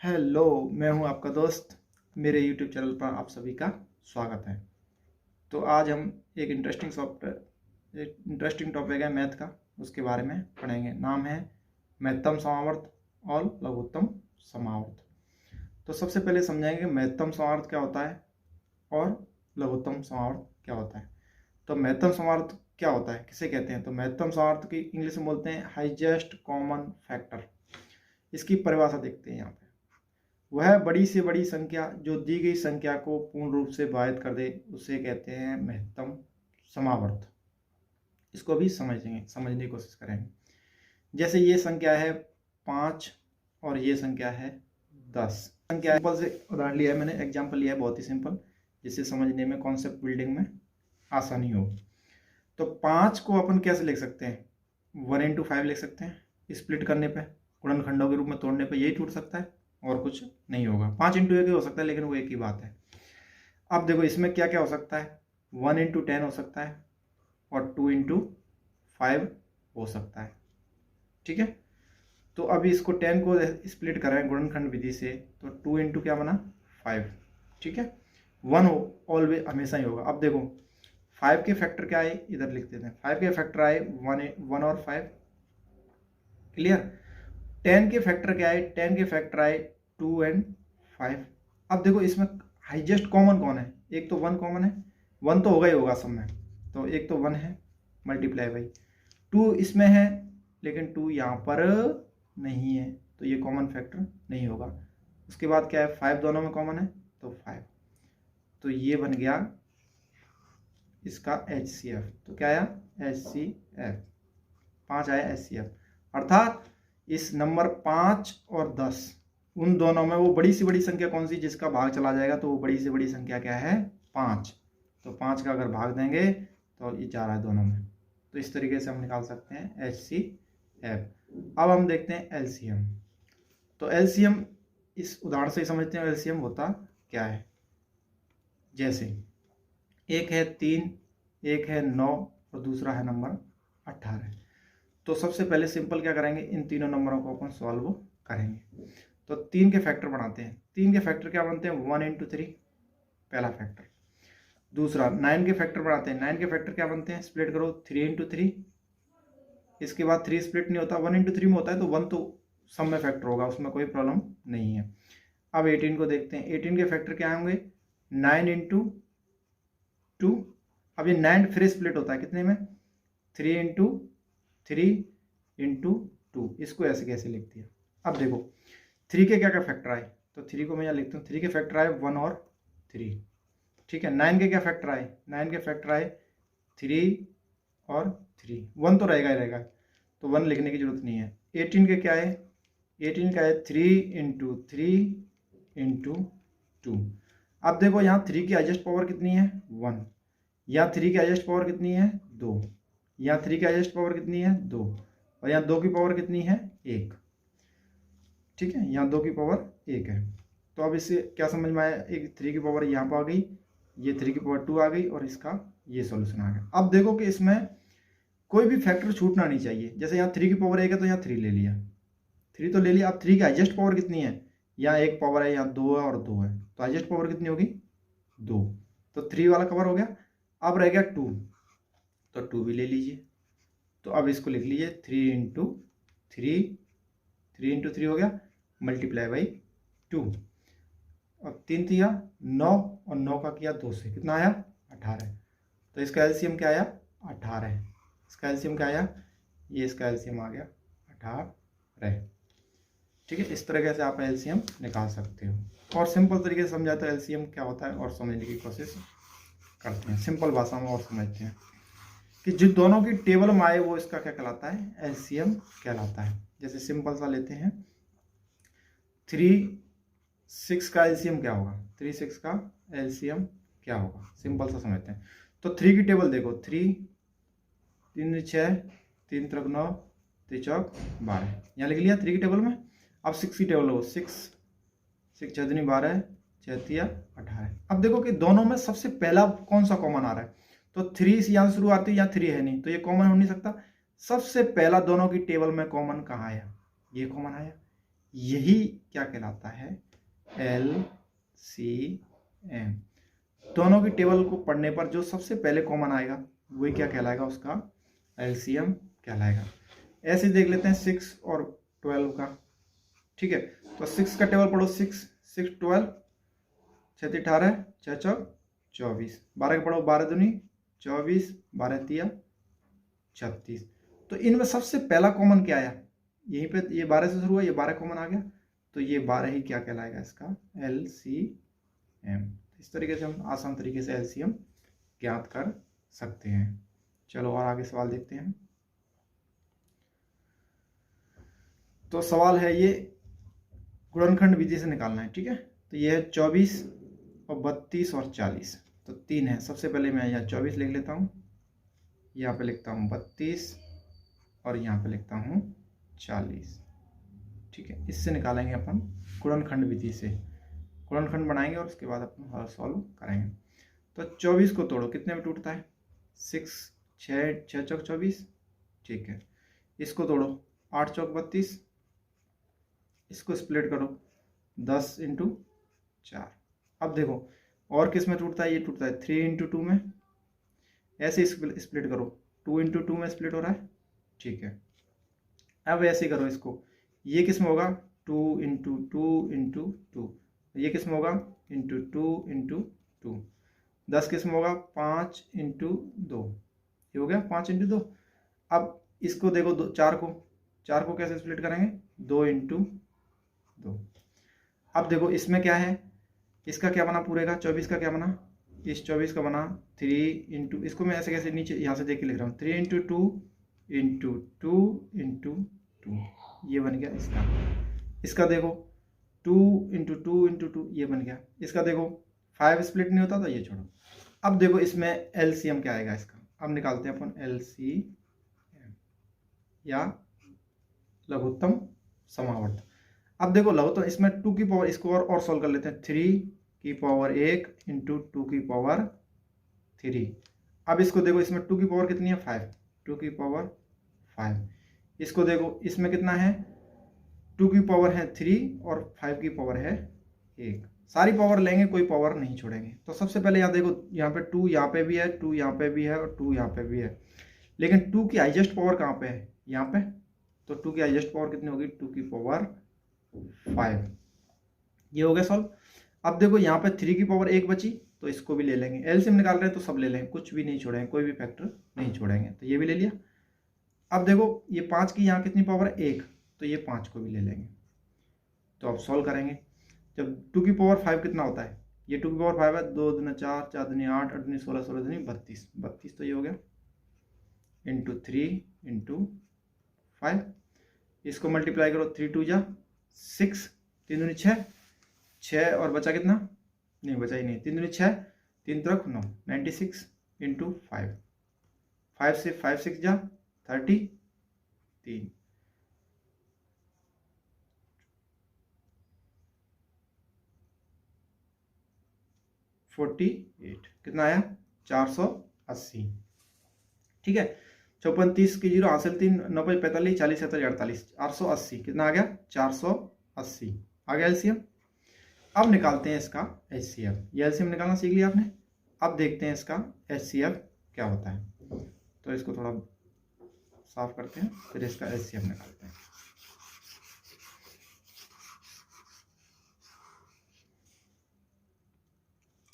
Hello, मैं हूं आपका दोस्त। मेरे यूट्यूब चैनल पर आप सभी का स्वागत है। तो आज हम एक इंटरेस्टिंग टॉपिक है मैथ का, उसके बारे में पढ़ेंगे। नाम है महत्तम समावर्त और लघुत्तम समावर्त। तो सबसे पहले समझाएंगे महत्तम समावर्त क्या होता है और लघुत्तम समावर्त क्या होता है। तो महत्तम समावर्त क्या होता है, किसे कहते हैं? तो महत्तम समावर्त की इंग्लिश में बोलते हैं हाईएस्ट कॉमन फैक्टर। इसकी परिभाषा देखते हैं यहाँ पे। वह बड़ी से बड़ी संख्या जो दी गई संख्या को पूर्ण रूप से विभाजित कर दे, उसे कहते हैं महत्तम समावर्त। इसको भी समझने की कोशिश करेंगे। जैसे ये संख्या है 5 और ये संख्या है 10। संख्या सिंपल से उदाहरण लिया है मैंने, एग्जाम्पल लिया है बहुत ही सिंपल, जिससे समझने में, कॉन्सेप्ट बिल्डिंग में आसानी हो। तो 5 को अपन कैसे लिख सकते हैं? 1 × 5 लिख सकते हैं। स्प्लिट करने पे, गुणनखंडों के रूप में तोड़ने पे यही टूट सकता है और कुछ नहीं होगा। 5 × 1 ही हो सकता है, लेकिन वो एक ही बात है। अब देखो इसमें क्या क्या हो सकता है। 1 × 10 हो सकता है और 2 × 5 हो सकता है। ठीक है, तो अभी इसको 10 को स्प्लिट करें गुणनखंड विधि से, तो 2 × क्या बना 5। ठीक है, 1 ऑलवेज हमेशा ही होगा। अब देखो 5 के फैक्टर क्या आए, इधर लिख देते हैं। 5 के फैक्टर आए 1 और 5। क्लियर। 10 के फैक्टर क्या आए? 10 के फैक्टर आए 2 और 5। अब देखो इसमें हाईएस्ट कॉमन कौन है? एक तो 1 कॉमन है, 1 तो होगा ही होगा सब में, तो एक तो 1 है मल्टीप्लाई बाई 2 इसमें है, लेकिन 2 यहाँ पर नहीं है, तो ये कॉमन फैक्टर नहीं होगा। उसके बाद क्या है? 5 दोनों में कॉमन है, तो 5, तो ये बन गया इसका HCF। तो क्या आया? HCF, 5 आया HCF। अर्थात इस नंबर 5 और 10, उन दोनों में वो बड़ी से बड़ी संख्या कौन सी जिसका भाग चला जाएगा? तो वो बड़ी से बड़ी संख्या क्या है? 5। तो 5 का अगर भाग देंगे तो ये जा रहा है दोनों में, तो इस तरीके से हम निकाल सकते हैं HCF। अब हम देखते हैं LCM। तो LCM इस उदाहरण से ही समझते हैं LCM होता क्या है। जैसे एक है 3, एक है 9 और दूसरा है नंबर 18। तो सबसे पहले सिंपल क्या करेंगे, इन तीनों नंबरों को अपन सॉल्व करेंगे। तो 3 के फैक्टर बनाते हैं। 3 के फैक्टर क्या बनते हैं? 1 × 3, पहला फैक्टर। दूसरा 9 के फैक्टर बनाते हैं। 9 के फैक्टर क्या बनते हैं? स्प्लिट करो 3 × 3। इसके बाद 3 स्प्लिट नहीं होता, 1 × 3 में होता है, तो 1 तो सब में फैक्टर होगा, उसमें कोई प्रॉब्लम नहीं है। अब 18 को देखते हैं। 18 के फैक्टर क्या होंगे? 9 × 2। अब ये 9 फिर स्प्लिट होता है कितने में? 3 × 3 × 2। इसको ऐसे कैसे लिख दिया? अब देखो 3 के क्या क्या फैक्टर आए, तो 3 को मैं यहाँ लिखता हूँ। 3 के फैक्टर आए 1 और 3। ठीक है, 9 के क्या फैक्टर आए? 9 के फैक्टर आए 3 और 3। 1 तो रहेगा ही रहेगा, तो 1 लिखने की जरूरत नहीं है। 18 के क्या है? 18 का है 3 × 3 × 2। अब देखो यहाँ 3 की हाईएस्ट पावर कितनी है? 1। यहाँ 3 की हाईएस्ट पावर कितनी है? 2। यहाँ 3 की हाईएस्ट पावर कितनी है? 2। और यहाँ 2 की पावर कितनी है? 1। ठीक है, यहाँ 2 की पावर 1 है। तो अब इससे क्या समझ में आया? एक 3 की पावर यहाँ पर आ गई, ये 3 की पावर 2 आ गई, और इसका ये सॉल्यूशन आ गया। अब देखो कि इसमें कोई भी फैक्टर छूटना नहीं चाहिए। जैसे यहाँ 3 की पावर 1 है, तो यहाँ 3 ले लिया, 3 तो ले लिया। अब 3 की हाईएस्ट पावर कितनी है? यहाँ 1 पावर है, यहाँ 2 है और 2 है, तो हाईएस्ट पावर कितनी होगी? 2। तो 3 वाला कवर हो गया। अब रह गया 2, तो 2 भी ले लीजिए। तो अब इसको लिख लीजिए 3 × 3, 3 × 3 हो गया, मल्टीप्लाई बाई 2। अब 3 दिया 9, और 9 का किया 2 से, कितना आया? 18। तो इसका एलसीएम क्या आया? 18। इसका एलसीएम क्या आया? ये इसका एलसीएम आ गया 18। ठीक है, इस तरीके से आप एलसीएम निकाल सकते हो। और सिंपल तरीके से समझाते हैं एलसीएम क्या होता है, और समझने की कोशिश करते हैं सिंपल भाषा में, और समझते हैं कि जो दोनों की टेबल में आए वो इसका क्या कहलाता है? एलसीएम कहलाता है। जैसे सिंपल सा लेते हैं, 3 6 का एलसीएम क्या होगा? 3 6 का एलसीएम क्या होगा? सिंपल सा समझते हैं। तो 3 की टेबल देखो, 3 3 6, 3 3 9, 3 4 12, यहाँ लिख लिया 3 की टेबल में। अब 6 की टेबल हो, 6 6 6 दूनी 12, 6 3 18। अब देखो कि दोनों में सबसे पहला कौन सा कॉमन आ रहा है? तो 3 से यहाँ शुरू आती है, यहाँ 3 है नहीं, तो ये कॉमन हो नहीं सकता। सबसे पहला दोनों की टेबल में कॉमन कहाँ आया? ये कॉमन आया। यही क्या कहलाता है? LCM। दोनों की टेबल को पढ़ने पर जो सबसे पहले कॉमन आएगा वही क्या कहलाएगा? उसका LCM कहलाएगा। ऐसे देख लेते हैं 6 और 12 का। ठीक है, तो 6 का टेबल पढ़ो। 6 6 12, 6 18, 6 4 24। 12 का पढ़ो, 12 दूनी 24, 12 तिया 36। तो इनमें सबसे पहला कॉमन क्या आया? यहीं पे ये 12 से शुरू हुआ, ये 12 कॉमन आ गया, तो ये 12 ही क्या कहलाएगा? इसका LCM। इस तरीके से हम आसान तरीके से LCM ज्ञात कर सकते हैं। चलो और आगे सवाल देखते हैं। तो सवाल है ये गुणनखंड विधि से निकालना है। ठीक है, तो ये है 24 और 32 और 40। तो 3 है। सबसे पहले मैं यहाँ 24 लिख लेता हूँ, यहाँ पे लिखता हूँ 32 और यहाँ पे लिखता हूँ 40। ठीक है, इससे निकालेंगे अपन गुणनखंड विधि से। गुणनखंड बनाएंगे और उसके बाद अपन हल सॉल्व करेंगे। तो 24 को तोड़ो, कितने में टूटता है? 6 6 चौक 24। ठीक है, इसको तोड़ो, 8 चौक 32। इसको स्प्लिट करो, 10 इंटू 4। अब देखो और किस में टूटता है? ये टूटता है 3 इंटू 2 में। ऐसे स्प्लिट करो, 2 इंटू 2 में स्प्लिट हो रहा है। ठीक है, अब ऐसे करो इसको, ये किस में होगा? 2 इंटू 2 इंटू 2। ये किस में होगा? Into 2 into 2। 10 किस में होगा? 5 इंटू 2। ये हो गया 5 इंटू 2। अब इसको देखो 4 को कैसे स्प्लिट करेंगे? 2 इंटू 2। अब देखो इसमें क्या है? इसका क्या बना पूरे का? 24 का क्या बना? इस 24 का बना 3 इंटू, इसको मैं ऐसे कैसे नीचे यहाँ से देख के लिख रहा हूँ, 3 इंटू 2 इंटू 2 इंटू 2। ये बन गया इसका। इसका देखो 2 इंटू 2 इंटू 2, ये बन गया। इसका देखो 5 स्प्लिट नहीं होता, तो ये छोड़ो। अब देखो इसमें LCM क्या आएगा इसका? अब निकालते हैं अपन LCM या लघुत्तम समावर्त। अब देखो लघुत्तम, इसमें 2 की पावर, इसको और सॉल्व कर लेते हैं। 3 की पावर 1 इंटू 2 की पावर 3। अब इसको देखो, इसमें 2 की पावर कितनी है? 5। 2 की पावर 5। इसको देखो इसमें कितना है? 2 की पावर है 3 और 5 की पावर है 1। सारी पावर लेंगे, कोई पावर नहीं छोड़ेंगे। तो सबसे पहले यहाँ देखो, यहाँ पे 2 यहाँ पे भी है, 2 यहाँ पे भी है और 2 यहाँ पे भी है। लेकिन 2 की हाईएस्ट पावर कहाँ पे है? यहाँ पे। तो 2 की हाईएस्ट पावर कितनी होगी? 2 की पावर 5। ये हो गया सॉल्व। अब देखो यहाँ पे 3 की पावर 1 बची, तो इसको भी ले लेंगे। LCM निकाल रहे हैं तो सब ले लेंगे, कुछ भी नहीं छोड़ेंगे, कोई भी फैक्टर नहीं छोड़ेंगे। तो ये भी ले लिया। अब देखो ये 5 की यहाँ कितनी पावर? 1, तो ये 5 को भी ले लेंगे। तो अब सॉल्व करेंगे। जब 2 की पावर 5 कितना होता है? ये 2 की पावर 5 है, 2 दूनी 4, 4 दूनी 8, 8 दूनी 16, 16 दूनी 32, 32। तो ये हो गया इंटू 3 इंटू 5। इसको मल्टीप्लाई करो, 3 2 जा 6, 3 दूनी 6, 6 और बचा कितना? नहीं बचा ही नहीं। 3 दूनी 6, 3 तरफ 9, 96 इंटू 5। 5 से 5 6 जा 33। 48 कितना आया? 480। ठीक है, 54 30 की 0 हासिल 3 90 45 40 47 48, 480 कितना आ गया? 480 आ गया LCM। अब निकालते हैं इसका HCF। ये LCM निकालना सीख लिया आपने। अब देखते हैं इसका HCF क्या होता है। तो इसको थोड़ा साफ करते हैं, फिर इसका HCF निकालते हैं।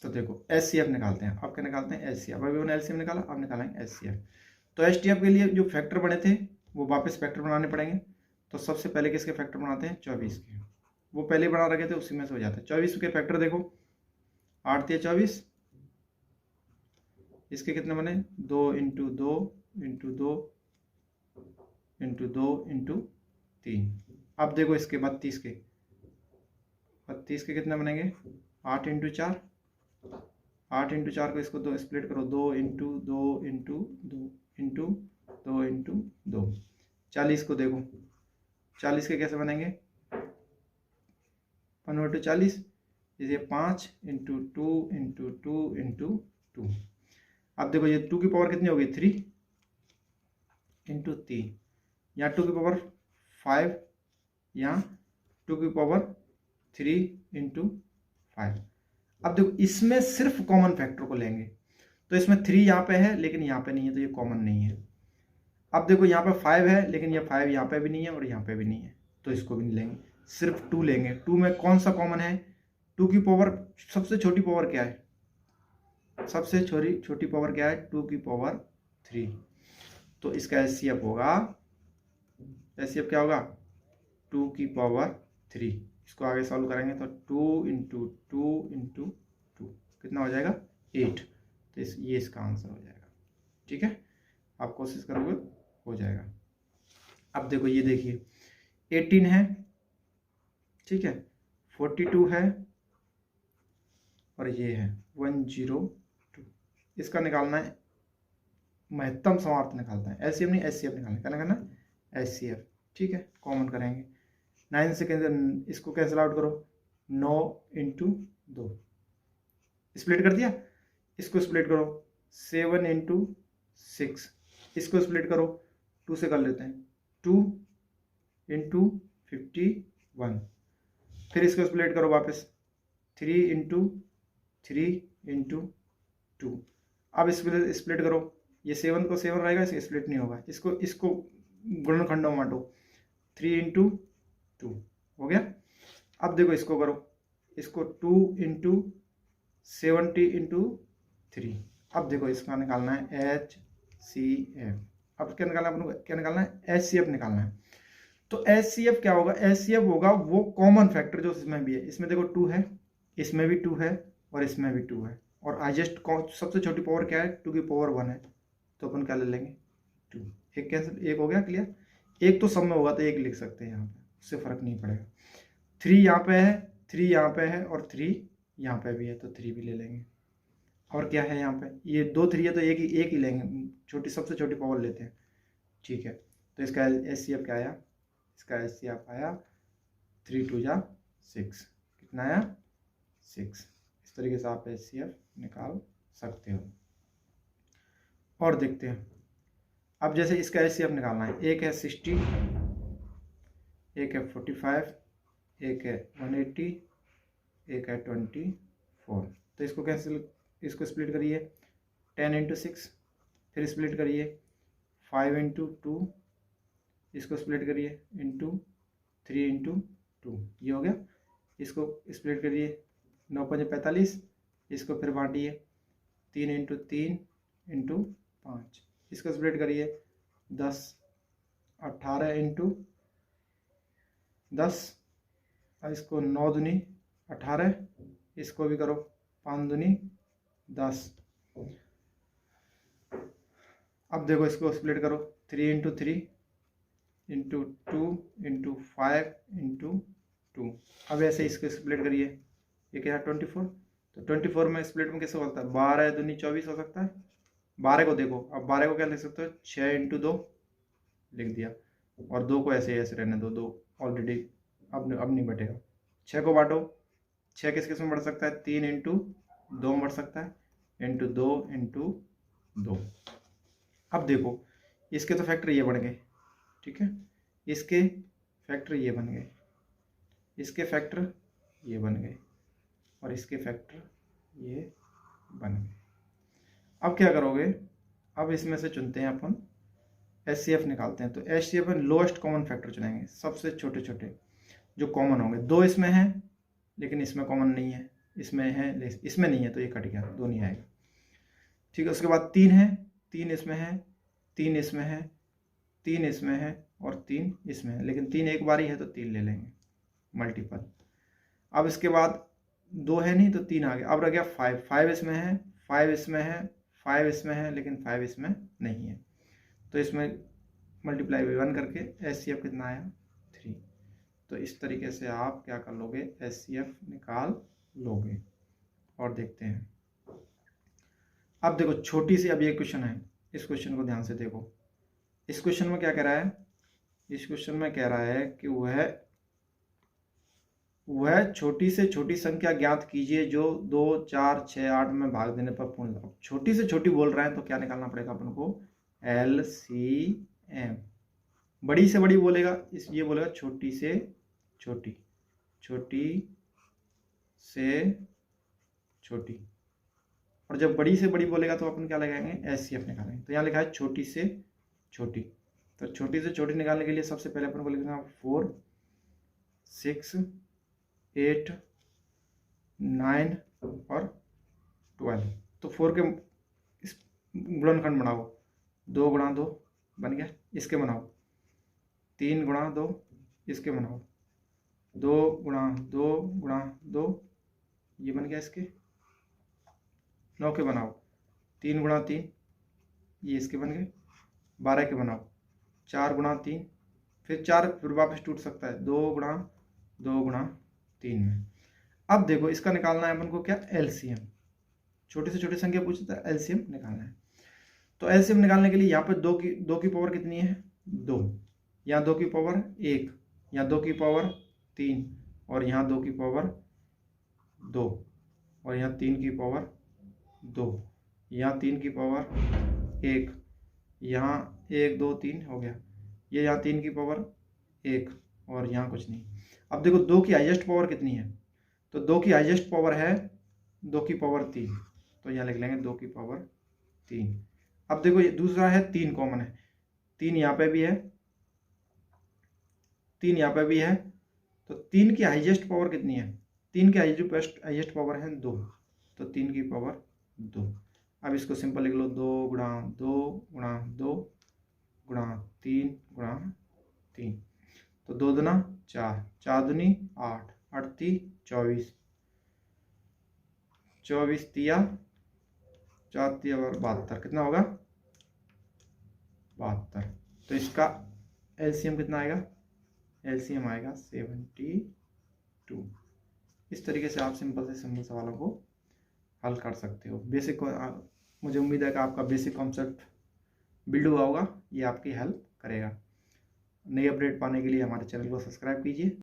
तो देखो HCF निकालते हैं। अब क्या निकालते हैं? HCF। अभी मैंने LCM निकाला, अब निकालेंगे HCF। तो HCF के लिए जो फैक्टर बने थे वो वापस फैक्टर बनाने पड़ेंगे। तो सबसे पहले किसके फैक्टर बनाते हैं? 24 के। वो पहले बना रखे थे, उसी में से हो जाते हैं। 24 के फैक्टर देखो, 8 3 24। इसके कितने बने? 2 इंटू 2 इंटू 2 इंटू 2 इंटू 3। अब देखो इसके 32 के, 32 के कितने बनेंगे? 8 इंटू 4, 8 इंटू 4 को इसको 2 स्प्लिट करो, 2 इंटू 2 इंटू 2 इंटू 2 इंटू 2। 40 को देखो, 40 के कैसे बनेंगे? 1 40, इसे 5 इंटू 2 इंटू 2 इंटू 2। अब देखो ये 2 की पावर कितनी होगी? 3 इंटू 3। यहाँ 2 की पावर 5, यहाँ 2 की पावर 3 इंटू 5। अब देखो इसमें सिर्फ कॉमन फैक्टर को लेंगे, तो इसमें 3 यहाँ पे है लेकिन यहाँ पे नहीं है, तो ये कॉमन नहीं है। अब देखो यहाँ पे 5 है लेकिन ये 5 यहाँ पे भी नहीं है और यहाँ पे भी नहीं है, तो इसको भी नहीं लेंगे, सिर्फ 2 लेंगे। 2 में कौन सा कॉमन है? 2 की पावर, सबसे छोटी पावर क्या है? सबसे छोटी पावर क्या है? 2 की पावर 3। तो इसका एचसीएफ होगा, एचसीएफ क्या होगा? 2 की पावर 3। इसको आगे सॉल्व करेंगे तो 2 इंटू 2 इंटू 2 कितना हो जाएगा? 8। तो ये इसका आंसर हो जाएगा। ठीक है, आप कोशिश करोगे हो जाएगा। अब देखो ये देखिए 18 है, ठीक है, 42 है और ये है 102। इसका निकालना है महत्तम समार्थ निकालता है, एचसीएफ नहीं एचसीएफ निकालना है। क्या निकालना है? एचसीएफ। ठीक है, कॉमन करेंगे 9 से इसको कैंसिल आउट करो, 9 इंटू 2 स्प्लिट कर दिया, इसको स्प्लिट करो 7 इंटू 6, इसको स्प्लिट करो 2 से कर लेते हैं, 2 इंटू 51, फिर इसको स्प्लिट करो वापस 3 इंटू 3 इंटू 2। अब स्प्लिट करो, ये 7 को 7 रहेगा, इसका स्प्लिट नहीं होगा, इसको गुणनखंडों में बांटो 3 इंटू 2 हो गया। अब देखो इसको करो, इसको 2 इंटू 70 इंटू 3। अब देखो इसका निकालना है HCF। अब क्या निकालना है? क्या निकालना है? HCF निकालना है। तो HCF क्या होगा? HCF होगा वो कॉमन फैक्टर जो इसमें भी है। इसमें देखो 2 है, इसमें भी 2 है और इसमें भी 2 है, और हाईएस्ट सबसे छोटी पावर क्या है? 2 की पावर 1 है, तो अपन क्या ले लेंगे? 2। एक कैंसिल, एक हो गया, क्लियर। एक तो सब में होगा तो एक लिख सकते हैं यहाँ पे, उससे फर्क नहीं पड़ेगा। 3 यहाँ पे है, 3 यहाँ पे है और 3 यहाँ पे भी है, तो 3 भी ले लेंगे। और क्या है यहाँ पे? ये 2 3 है तो एक ही लेंगे, सबसे छोटी पावर लेते हैं। ठीक है, तो इसका एचसीएफ क्या आया? इसका एचसीएफ आया 3 2 जा 6। कितना आया? 6। इस तरीके से आप एचसीएफ निकाल सकते हो। और देखते हैं, अब जैसे इसका एचसीएफ निकालना है, एक है 60, एक है 45, एक है 180, एक है 24। तो इसको कैंसिल, इसको स्प्लिट करिए 10 इंटू 6, फिर स्प्लिट करिए 5 इंटू 2, इसको स्प्लिट करिए इंटू 3 इंटू 2, ये हो गया। इसको स्प्लिट करिए 9 5 45, इसको फिर बांटिए 3 इंटू 3 इंटू 5, इसको स्प्लिट करिए 10 18 इंटू 10, और इसको 9 दूनी 18, इसको भी करो 5 दूनी 10। अब देखो इसको स्प्लिट करो 3 इंटू 3 इंटू 2 इंटू 5 इंटू 2। अब ऐसे इसको स्प्लिट करिए, ये क्या है 24, तो 24 में स्प्लिट में कैसे होता है? 12 दूनी 24 हो सकता है। 12 को देखो, अब 12 को क्या लिख सकते हो? 6 इंटू 2 लिख दिया, और 2 को ऐसे रहने दो, 2 ऑलरेडी अब नहीं बटेगा। 6 को बांटो, 6 किस में बढ़ सकता है? 3 इंटू 2 में बढ़ सकता है, इंटू 2 इंटू 2। अब देखो इसके तो फैक्टर ये बन गए, ठीक है, इसके फैक्टर ये बन गए, इसके फैक्टर ये बन गए, और इसके फैक्टर ये बन गए। अब क्या करोगे? अब इसमें से चुनते हैं अपन, एचसीएफ निकालते हैं। तो एचसीएफ में लोएस्ट कॉमन फैक्टर चुनेंगे, सबसे छोटे छोटे जो कॉमन होंगे। 2 इसमें है लेकिन इसमें कॉमन नहीं है, इसमें है इसमें नहीं है, तो ये कट गया, 2 नहीं आएगा। ठीक है, उसके बाद 3 है, 3 इसमें है, 3 इसमें है, 3 इसमें है और 3 इसमें है, लेकिन 3 एक बार ही है तो 3 ले लेंगे मल्टीपल। अब इसके बाद 2 है नहीं तो 3 आ गया। अब रह गया 5, 5 इसमें है, 5 इसमें है, 5 इसमें है, लेकिन 5 इसमें नहीं है, तो इसमें मल्टीप्लाई बाई 1 करके एचसीएफ कितना आया? 3। तो इस तरीके से आप क्या कर लोगे? एचसीएफ निकाल लोगे। और देखते हैं, अब देखो छोटी सी, अब ये क्वेश्चन है, इस क्वेश्चन को ध्यान से देखो। इस क्वेश्चन में क्या कह रहा है? इस क्वेश्चन में कह रहा है कि वह छोटी से छोटी संख्या ज्ञात कीजिए जो 2 4 6 8 में भाग देने पर पूर्ण लाभ। छोटी से छोटी बोल रहा है तो क्या निकालना पड़ेगा अपन को? LCM। बड़ी से बड़ी बोलेगा, ये बोलेगा छोटी से छोटी, छोटी से छोटी। और जब बड़ी से बड़ी बोलेगा तो अपन क्या लगाएंगे, HCF निकालेंगे। तो यहाँ लिखा है छोटी से छोटी, तो छोटी से छोटी निकालने के लिए सबसे पहले अपन को लिखना 4, 6, 8, 9 और 12। तो 4 के इस गुणनखंड बनाओ, 2 गुणा 2 बन गया, इसके बनाओ 3 गुणा 2, इसके बनाओ 2 गुणा 2 गुणा 2, ये बन गया इसके 9 के बनाओ 3 गुणा 3, ये इसके बन गए 12 के बनाओ 4 गुणा 3, फिर 4 फिर वापस टूट सकता है 2 गुणा 2 गुणा 3 में। अब देखो इसका निकालना है अपन को क्या, LCM। छोटी से छोटी संख्या पूछता है, LCM निकालना है। तो LCM निकालने के लिए यहाँ पे 2 की पावर कितनी है, 2, यहाँ 2 की पावर 1, यहाँ 2 की पावर 3 और यहाँ 2 की पावर 2 और यहाँ 3 की पावर 2, यहाँ 3 की पावर 1, यहाँ 1 2 3 हो गया, ये यहाँ 3 की पावर 1 और यहाँ कुछ नहीं। अब देखो 2 की हाईएस्ट पावर कितनी है, तो 2 की हाईएस्ट पावर है 2 की पावर 3, तो यहाँ लिख लेंगे 2 की पावर 3। अब देखो ये दूसरा है 3 कॉमन है, 3 यहाँ पे भी है, 3 यहाँ पे भी है, तो 3 की हाईएस्ट पावर कितनी है, 3 की हाईएस्ट पावर है 2, तो 3 की पावर 2। अब इसको सिंपल लिख लो 2 गुणा 2 गुणा 2 गुणा 3 गुणा 3, तो 2 दूना 4, 4 दूनी 8, 8 ती 24, 24 तिया 4 तिया 72, कितना होगा 72। तो इसका LCM कितना आएगा, LCM आएगा 72। इस तरीके से आप सिंपल से सिंपल सवालों को हल कर सकते हो। बेसिक, मुझे उम्मीद है कि आपका बेसिक कॉन्सेप्ट बिल्ड हुआ होगा, ये आपकी हेल्प करेगा। नई अपडेट पाने के लिए हमारे चैनल को सब्सक्राइब कीजिए।